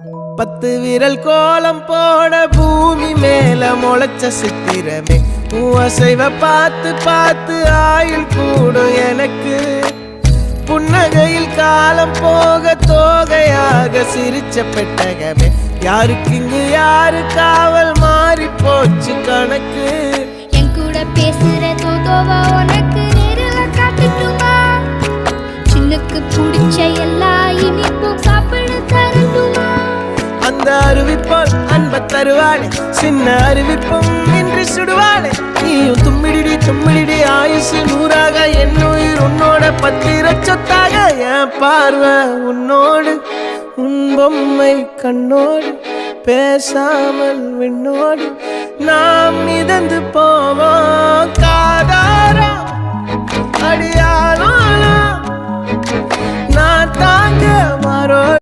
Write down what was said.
10 விரல் கோலம் போட பூமி மேல முளைச்ச சித்திரமே அசைவ பார்த்து பார்த்து ஆயுள் கூடும் எனக்கு புன்னகையில் காலம் போக தோகையாக சிரிச்ச பெட்டகமே யாருக்கு இங்கு யாரு காவல் மாறி போச்சு கணக்கு என் கூட பேசுற தோதோவா உனக்கு நேரில் காட்டுட்டுமா சின்னுக்கு பிடிச்ச எல்லா இனிப்பும் சாப்பிட தரட்டுமா அந்த அருவிப்போல் அன்ப தருவாளே சின்ன அருவிப்பும் இன்றி சுடுவாளே நீயும் தும்மிடி தும்மிடி ஆயுசு 100ஆக என் உயிர் உன்னோட 10 சொத்தாக என் பார்வை உன்னோடு உன் பொம்மை கண்ணோடு பேசாமல் விண்ணோடு நாம் மிதந்து போவோம் காதாரா அடியாளோ